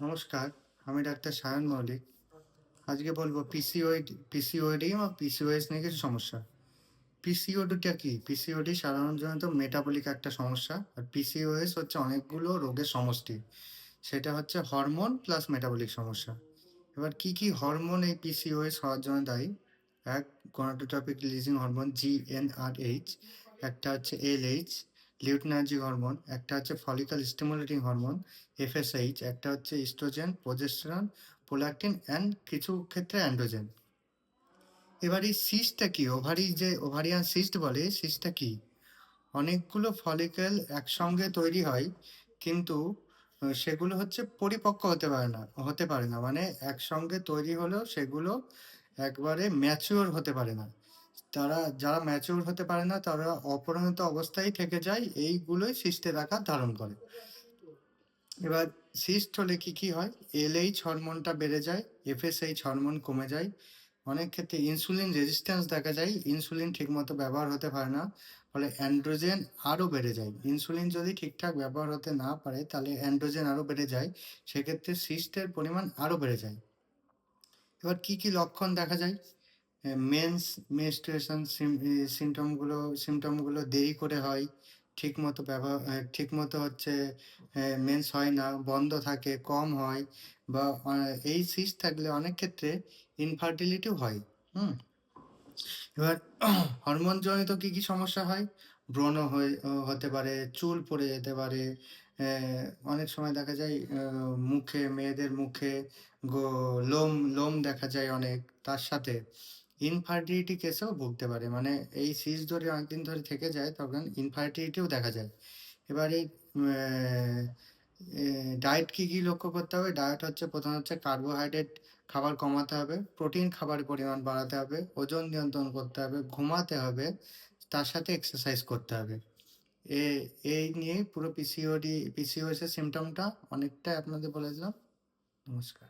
নমস্কার, আমি ডাক্তার সায়ন মৌলিক। আজকে বলবো পিসিওডি বা পিসিওএস নিয়ে কিছু সমস্যা। পিসিওডিটা কি? পিসিওডি সাধারণত মেটাবলিক একটা সমস্যা। আর পিসিওএস হচ্ছে অনেকগুলো রোগের সমষ্টি। সেটা হচ্ছে হরমোন প্লাস মেটাবলিক সমস্যা। এবার কি হরমোন এই পিসিওএস হওয়ার জন্য দায়ী? এক, গনাডোট্রপিক রিলিজিং হরমোন GnRH, একটা হচ্ছে LH লিউটিনার্জিক হরমোন, একটা হচ্ছে ফলিকল স্টিমুলেটিং হরমোন FSH, একটা হচ্ছে ইস্ট্রোজেন, প্রোজেস্টেরন, প্রোল্যাক্টিন অ্যান্ড কিছু ক্ষেত্রে অ্যান্ড্রোজেন। এবার এই সিস্টটা কি? ওভারিয়ান সিস্ট বলে, সিস্টটা কি? অনেকগুলো ফলিকেল একসঙ্গে তৈরি হয়, কিন্তু সেগুলো হচ্ছে পরিপক্ক হতে পারে না, মানে একসঙ্গে তৈরি হলেও সেগুলো একবারে ম্যাচিওর হতে পারে না। যারা ম্যাচিওর হতে পারে না তারা অপরিণত অবস্থায় থেকে যায়, এইগুলোই সিস্টের আকার ধারণ করে। এবার সিস্ট হলে কি হয়? LH হরমোনটা বেড়ে যায়, FSH হরমোন কমে যায়, অনেক ক্ষেত্রে ইনসুলিন রেজিস্ট্যান্স দেখা যায়, ইনসুলিন ঠিকমতো ব্যবহার হতে পারে না, ফলে অ্যান্ড্রোজেন আরও বেড়ে যায়। ইনসুলিন যদি ঠিকঠাক ব্যবহার হতে না পারে তাহলে অ্যান্ড্রোজেন আরও বেড়ে যায়, সেক্ষেত্রে সিস্টের পরিমাণ আরও বেড়ে যায়। এবার কি লক্ষণ দেখা যায়? মেনস্ট্রুয়েশন সিমটমগুলো দেরি করে হয়, ঠিকমতো হচ্ছে মেন্স হয় না, বন্ধ থাকে, কম হয়, বা এই সিস্ট থাকলে অনেক ক্ষেত্রে ইনফার্টিলিটিও হয়। হুম এবার হরমোনজনিত কি সমস্যা হয়? ব্রণ হতে পারে, চুল পড়ে যেতে পারে, অনেক সময় দেখা যায় মেয়েদের মুখে লোম লোম দেখা যায় অনেক, তার সাথে ইনফার্টিলিটি কেসেও ভুগতে পারে, মানে এই সিস্ট ধরে অনেকদিন ধরে থেকে যায় তখন ইনফার্টিলিটিও দেখা যায়। এবার এই ডায়েট কি লক্ষ্য করতে হবে? ডায়েট হচ্ছে প্রথম হচ্ছে কার্বোহাইড্রেট খাবার কমাতে হবে, প্রোটিন খাবারের পরিমাণ বাড়াতে হবে, ওজন নিয়ন্ত্রণ করতে হবে, ঘুমাতে হবে, তার সাথে এক্সারসাইজ করতে হবে। এ এই নিয়ে পুরো পিসিওএস এর সিমটমটা অনেকটাই আপনাদের বলে দিলাম। নমস্কার।